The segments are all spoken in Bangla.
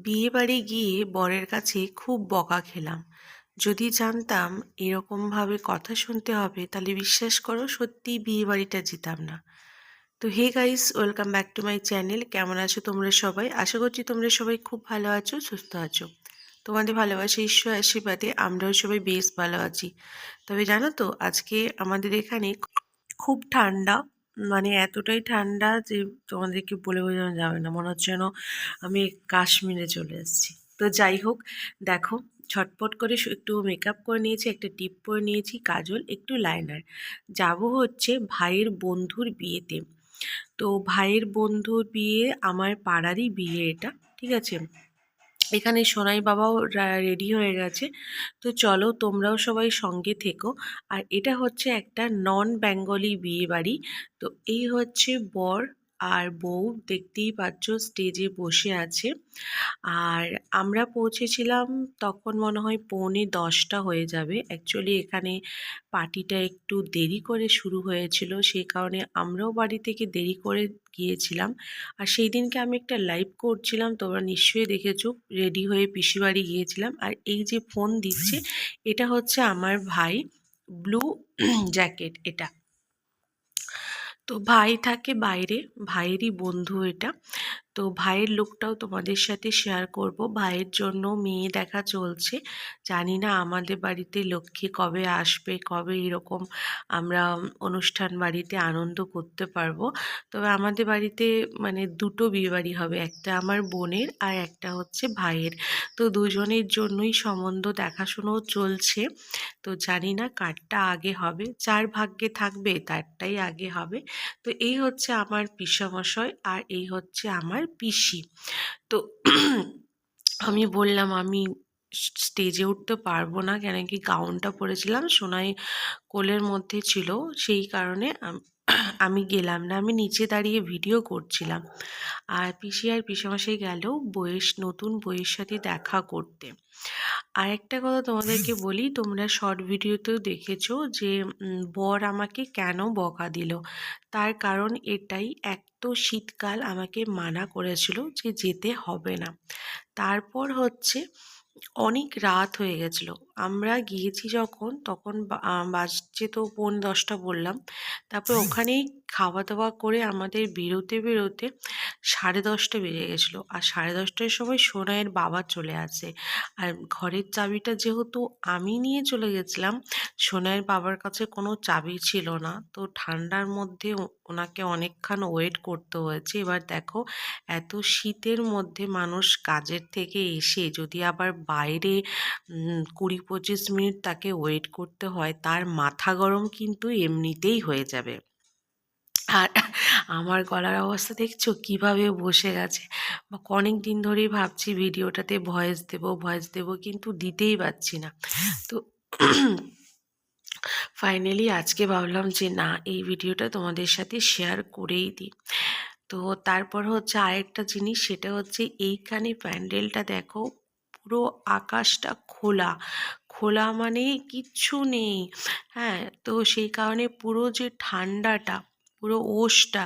বিয়ে বাড়ি গিয়ে বরের কাছে খুব বকা খেলাম। যদি জানতাম এরকমভাবে কথা শুনতে হবে তাহলে বিশ্বাস করো সত্যি বিয়ে বাড়িটা যেতাম না। তো hey guys, welcome back to my channel. কেমন আছো তোমরা সবাই? আশা করছি তোমরা সবাই খুব ভালো আছো, সুস্থ আছো। তোমাদের ভালোবাসা ঈশ্বর আশীর্বাদে আমরাও সবাই বেশ ভালো আছি। তবে জানো তো আজকে আমাদের এখানে খুব ঠান্ডা, মানে এতটাই ঠান্ডা যে তোমাদেরকে বলে বোঝানো যাবে না, মনে হচ্ছে যেন আমি কাশ্মীরে চলে এসেছি। তো যাই হোক, দেখো, ঝটপট করে একটু মেকআপ করে নিয়েছি, একটা টিপ পরে নিয়েছি, কাজল, একটু লাইনার। যাব হচ্ছে ভাইয়ের বন্ধুর বিয়েতে। তো ভাইয়ের বন্ধুর বিয়ে, আমার পাড়ারই বিয়ে এটা, ঠিক আছে। এখানে সোনাই বাবাও রেডি হয়ে গেছে। তো চলো তোমরাও সবাই সঙ্গে থেকো। আর এটা হচ্ছে একটা নন বেঙ্গলি বিয়ে বাড়ি। তো এই হচ্ছে বর আর বউ, দেখতেই পাচ্ছ স্টেজে বসে আছে। আর আমরা পৌঁছেছিলাম তখন মনে হয় 9:45 হয়ে যাবে। অ্যাকচুয়ালি এখানে পার্টিটা একটু দেরি করে শুরু হয়েছিল, সেই কারণে আমরাও বাড়ি থেকে দেরি করে গিয়েছিলাম। আর সেই দিনকে আমি একটা লাইভ করছিলাম, তোমরা নিশ্চয়ই দেখেছো, রেডি হয়ে পিসি বাড়ি গিয়েছিলাম। আর এই যে ফোন দিচ্ছে, এটা হচ্ছে আমার ভাই, ব্লু জ্যাকেট এটা। তো ভাই থাকে বাইরে, ভাইয়েরই বন্ধু এটা। তো ভাইয়ের লুকটাও তোমাদের সাথে শেয়ার করব। ভাইয়ের জন্য মেয়ে দেখা চলছে। জানি না আমাদের বাড়িতে লক্ষ্মী কবে আসবে, কবে এরকম আমরা অনুষ্ঠান বাড়িতে আনন্দ করতে পারবো। তবে আমাদের বাড়িতে মানে দুটো বিয়েবাড়ি হবে, একটা আমার বোনের আর একটা হচ্ছে ভাইয়ের। তো দুজনের জন্যই সম্বন্ধ দেখাশুনো চলছে। তো জানি না কারটা আগে হবে, যার ভাগ্যে থাকবে তারটাই আগে হবে। তো এই হচ্ছে আমার পিসামশাই আর এই হচ্ছে আমার পিসি। তো আমি বললাম আমি স্টেজে উঠতে পারবো না, কেন কি গাউনটা পরেছিলাম, সোনাই কোলের মধ্যে ছিল, সেই কারণে আমি গেলাম না, আমি নিচে দাঁড়িয়ে ভিডিও করছিলাম। আর পিসি আর পিসামশাই গেল নতুন বইয়ের সাথে দেখা করতে। আর একটা কথা তোমাদেরকে বলি, তোমরা শর্ট ভিডিওতেও দেখেছো যে বর আমাকে কেন বকা দিল। তার কারণ এটাই, এক তো শীতকাল, আমাকে মানা করেছিল যে যেতে হবে না। তারপর হচ্ছে অনেক রাত হয়ে গেছিলো, আমরা গিয়েছি যখন তখন বাজছে তো 9:45 বললাম। তারপর ওখানেই খাওয়া দাওয়া করে আমাদের বেরোতে বেরোতে 10:30 বেজে গেছিলো। আর 10:30টার সময় সোনাইয়ের বাবা চলে আসে। আর ঘরের চাবিটা যেহেতু আমি নিয়ে চলে গেছিলাম, সোনাইয়ের বাবার কাছে কোনো চাবি ছিল না। তো ঠান্ডার মধ্যে ওনাকে অনেকক্ষণ ওয়েট করতে হয়েছে। এবার দেখো, এত শীতের মধ্যে মানুষ কাজের থেকে এসে যদি আবার বাইরে 20-25 মিনিট তাকে ওয়েট করতে হয়, তার মাথা গরম কিন্তু এমনিতেই হয়ে যাবে। আর আমার গলার অবস্থা দেখছো কিভাবে বসে গেছে। অনেক দিন ধরেই ভাবছি ভিডিওটাতে ভয়েস দেব, কিন্তু দিতেই পারছি না। তো ফাইনালি আজকে ভাবলাম যে না, এই ভিডিওটা তোমাদের সাথে শেয়ার করেই দিই। তো তারপর হচ্ছে আরেকটা জিনিস, সেটা হচ্ছে এইখানে প্যান্ডেলটা দেখো, পুরো আকাশটা খোলা খোলা, মানে কিচ্ছু নেই। হ্যাঁ, তো সেই কারণে পুরো যে ঠান্ডাটা, পুরো ওশটা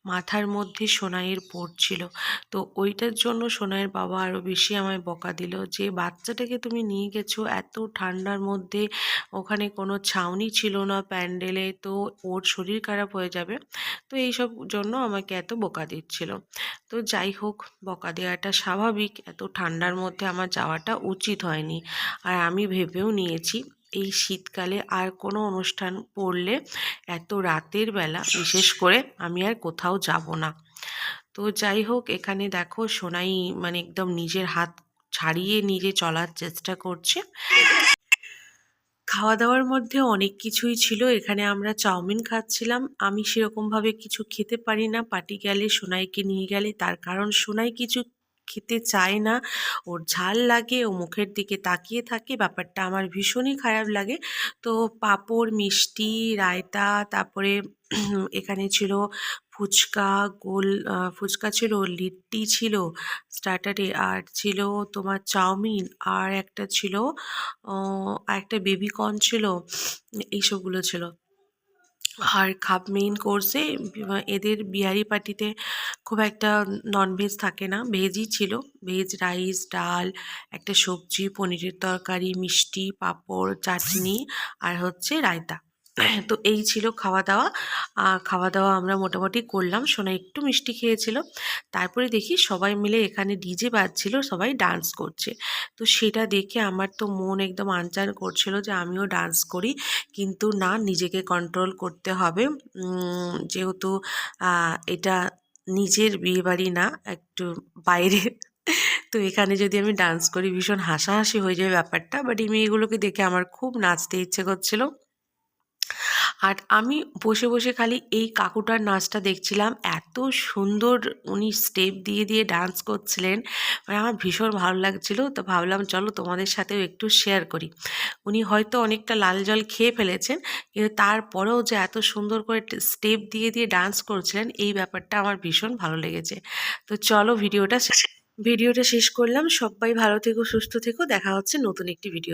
মাথার মধ্যে সোনাইয়ের পড়ছিল। তো ওইটার জন্য সোনাইয়ের বাবা আরও বেশি আমায় বকা দিল যে বাচ্চাটাকে তুমি নিয়ে গেছো এত ঠান্ডার মধ্যে, ওখানে কোনো ছাউনি ছিল না প্যান্ডেলে, তো ওর শরীর খারাপ হয়ে যাবে। তো এইসব জন্য আমাকে এত বকা দিচ্ছিল। তো যাই হোক, বকা দেওয়াটা স্বাভাবিক, এত ঠান্ডার মধ্যে আমার যাওয়াটা উচিত হয়নি। আর আমি ভেবেও নিয়েছি এই শীতকালে আর কোনো অনুষ্ঠান পড়লে এত রাতের বেলা বিশেষ করে আমি আর কোথাও যাব না। তো যাই হোক, এখানে দেখো সোনাই মানে একদম নিজের হাত ছাড়িয়ে নিজে চলার চেষ্টা করছে। খাওয়া দাওয়ার মধ্যে অনেক কিছুই ছিল। এখানে আমরা চাউমিন খাচ্ছিলাম। আমি সেরকমভাবে কিছু খেতে পারি না পার্টি গেলে, সোনাইকে নিয়ে গেলে, তার কারণ সোনাই কিছু খেতে চায় না, ওর ঝাল লাগে, ও মুখের দিকে তাকিয়ে থাকে, ব্যাপারটা আমার ভীষণই খারাপ লাগে। তো পাঁপড়, মিষ্টি, রায়তা, তারপরে এখানে ছিল ফুচকা, ফুচকা ছিল, লিট্টি ছিল স্টার্টারে, আর ছিল তোমার চাউমিন, আর একটা ছিল আর একটা বেবি কর্ন ছিল, এইসবগুলো ছিল। আর মেইন কোর্সে এদের বিহারি পার্টিতে খুব একটা ননভেজ থাকে না, ভেজই ছিল। ভেজ রাইস, ডাল, একটা সবজি, পনিরের তরকারি, মিষ্টি, পাঁপড়, চাটনি আর হচ্ছে রায়তা। তো এই ছিল খাওয়া দাওয়া। খাওয়া দাওয়া আমরা মোটামুটি করলাম। সোনা একটু মিষ্টি খেয়েছিল। তারপরে দেখি সবাই মিলে এখানে ডিজে বাজছিল, সবাই ডান্স করছে। তো সেটা দেখে আমার তো মন একদম আনচান করছিল যে আমিও ডান্স করি, কিন্তু না, নিজেকে কন্ট্রোল করতে হবে। যেহেতু এটা নিজের বিয়েবাড়ি না, একটু বাইরে। তো এখানে যদি আমি ডান্স করি ভীষণ হাসাহাসি হয়ে যাবে ব্যাপারটা, বাট এই মেয়েগুলোকে দেখে আমার খুব নাচতে ইচ্ছে করছিল। আর আমি বসে বসে খালি এই কাকুটার নাচটা দেখছিলাম, এত সুন্দর উনি স্টেপ দিয়ে দিয়ে ডান্স করছিলেন, মানে আমার ভীষণ ভালো লাগছিল। তো ভাবলাম চলো তোমাদের সাথেও একটু শেয়ার করি। উনি হয়তো অনেকটা লাল জল খেয়ে ফেলেছেন, কিন্তু তারপরেও যে এত সুন্দর করে স্টেপ দিয়ে দিয়ে ডান্স করছিলেন, এই ব্যাপারটা আমার ভীষণ ভালো লেগেছে। তো চলো ভিডিওটা শেষ করলাম। সবাই ভালো থেকো, সুস্থ থেকো, দেখা হচ্ছে নতুন একটি ভিডিও।